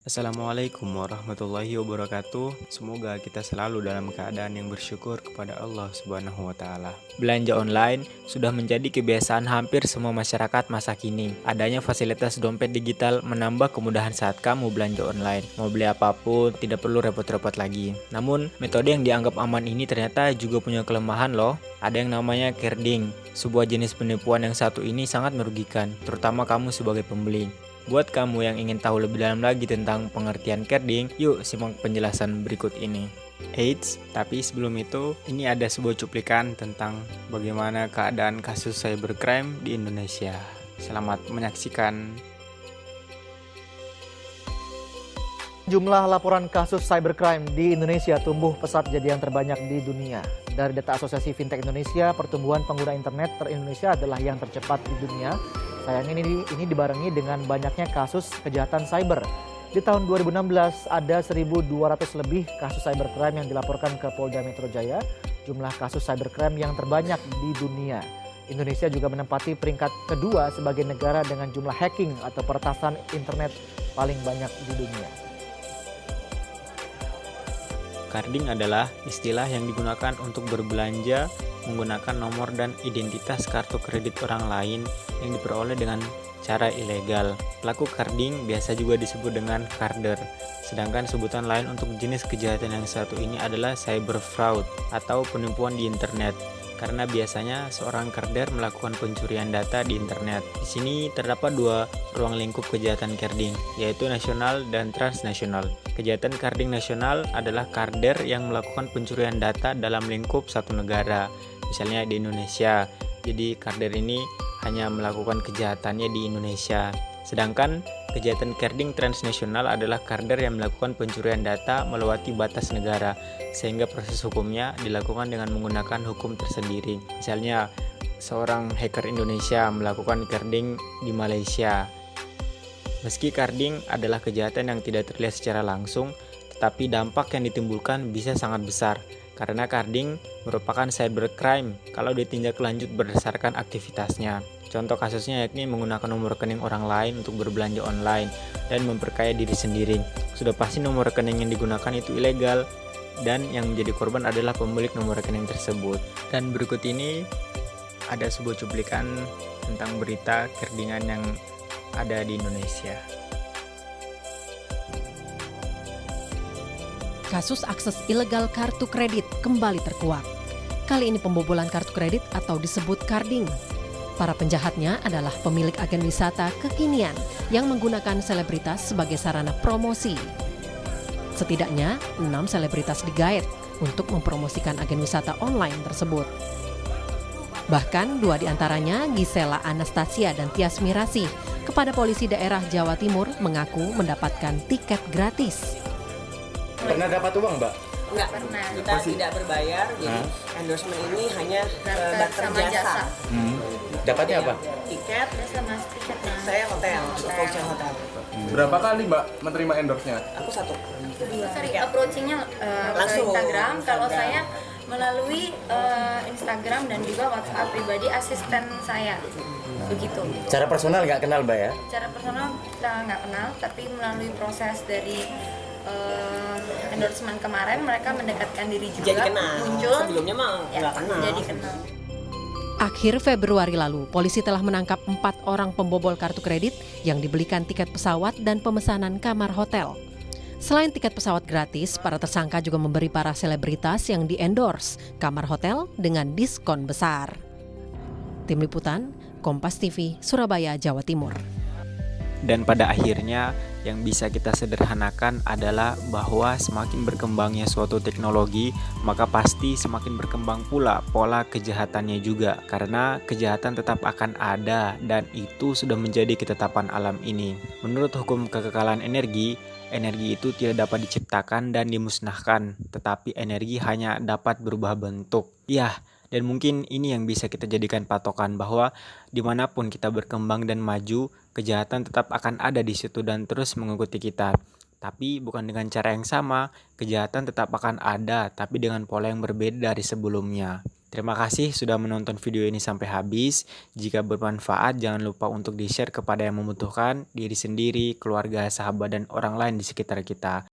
Assalamualaikum warahmatullahi wabarakatuh. Semoga kita selalu dalam keadaan yang bersyukur kepada Allah Subhanahu wa Ta'ala. Belanja online sudah menjadi kebiasaan hampir semua masyarakat masa kini. Adanya fasilitas dompet digital menambah kemudahan saat kamu belanja online. Mau beli apapun tidak perlu repot-repot lagi. Namun, metode yang dianggap aman ini ternyata juga punya kelemahan loh. Ada yang namanya carding. Sebuah jenis penipuan yang satu ini sangat merugikan, terutama kamu sebagai pembeli. Buat kamu yang ingin tahu lebih dalam lagi tentang pengertian carding, yuk simak penjelasan berikut ini. Eits, tapi sebelum itu, ini ada sebuah cuplikan tentang bagaimana keadaan kasus cybercrime di Indonesia. Selamat menyaksikan. Jumlah laporan kasus cybercrime di Indonesia tumbuh pesat jadi yang terbanyak di dunia. Dari data Asosiasi Fintech Indonesia, pertumbuhan pengguna internet ter-Indonesia adalah yang tercepat di dunia. Sayangnya ini dibarengi dengan banyaknya kasus kejahatan cyber. Di tahun 2016 ada 1.200 lebih kasus cybercrime yang dilaporkan ke Polda Metro Jaya, jumlah kasus cybercrime yang terbanyak di dunia. Indonesia juga menempati peringkat kedua sebagai negara dengan jumlah hacking atau peretasan internet paling banyak di dunia. Carding adalah istilah yang digunakan untuk berbelanja menggunakan nomor dan identitas kartu kredit orang lain yang diperoleh dengan cara ilegal. Pelaku carding biasa juga disebut dengan carder. Sedangkan sebutan lain untuk jenis kejahatan yang satu ini adalah cyber fraud atau penipuan di internet. Karena biasanya seorang carder melakukan pencurian data di internet. Di sini terdapat dua ruang lingkup kejahatan carding, yaitu nasional dan transnasional. Kejahatan carding nasional adalah carder yang melakukan pencurian data dalam lingkup satu negara, misalnya di Indonesia. Jadi carder ini hanya melakukan kejahatannya di Indonesia. Sedangkan kejahatan carding transnasional adalah carder yang melakukan pencurian data melewati batas negara, sehingga proses hukumnya dilakukan dengan menggunakan hukum tersendiri. Misalnya, seorang hacker Indonesia melakukan carding di Malaysia. Meski carding adalah kejahatan yang tidak terlihat secara langsung, tetapi dampak yang ditimbulkan bisa sangat besar. Karena carding merupakan cybercrime kalau ditindak lanjut berdasarkan aktivitasnya. Contoh kasusnya yakni menggunakan nomor rekening orang lain untuk berbelanja online dan memperkaya diri sendiri. Sudah pasti nomor rekening yang digunakan itu ilegal dan yang menjadi korban adalah pemilik nomor rekening tersebut. Dan berikut ini ada sebuah cuplikan tentang berita cardingan yang ada di Indonesia. Kasus akses ilegal kartu kredit kembali terkuak. Kali ini pembobolan kartu kredit atau disebut carding. Para penjahatnya adalah pemilik agen wisata kekinian yang menggunakan selebritas sebagai sarana promosi. Setidaknya 6 selebritas digait untuk mempromosikan agen wisata online tersebut. Bahkan 2 diantaranya, Gisela Anastasia dan Tias Mirasih, kepada polisi daerah Jawa Timur mengaku mendapatkan tiket gratis. Pernah dapat uang, Mbak? Enggak pernah. Kita tidak berbayar, jadi endorsement ini hanya daftar jasa. Dapatnya apa? Tiket, sama tiket saya hotel, untuk voucher hotel. Berapa kali Mbak menerima endorse-nya? Aku satu. Sering approaching-nya Langsung. ke Instagram. Kalau saya melalui Instagram dan juga WhatsApp pribadi asisten saya. Begitu. Cara personal nggak kenal, Mbak ya? Secara personal kita nggak kenal, tapi melalui proses dari endorsement kemarin mereka mendekatkan diri juga, Jadi kenal. muncul. Sebelumnya mah nggak kenal. Jadi kenal. Akhir Februari lalu, polisi telah menangkap 4 orang pembobol kartu kredit yang dibelikan tiket pesawat dan pemesanan kamar hotel. Selain tiket pesawat gratis, para tersangka juga memberi para selebritas yang di-endorse kamar hotel dengan diskon besar. Tim Liputan, Kompas TV, Surabaya, Jawa Timur. Dan pada akhirnya yang bisa kita sederhanakan adalah bahwa semakin berkembangnya suatu teknologi, maka pasti semakin berkembang pula pola kejahatannya juga. Karena kejahatan tetap akan ada dan itu sudah menjadi ketetapan alam ini. Menurut hukum kekekalan energi itu tidak dapat diciptakan dan dimusnahkan, tetapi energi hanya dapat berubah bentuk. Dan mungkin ini yang bisa kita jadikan patokan bahwa dimanapun kita berkembang dan maju, kejahatan tetap akan ada di situ dan terus mengikuti kita. Tapi bukan dengan cara yang sama, kejahatan tetap akan ada, tapi dengan pola yang berbeda dari sebelumnya. Terima kasih sudah menonton video ini sampai habis. Jika bermanfaat, jangan lupa untuk di-share kepada yang membutuhkan, diri sendiri, keluarga, sahabat, dan orang lain di sekitar kita.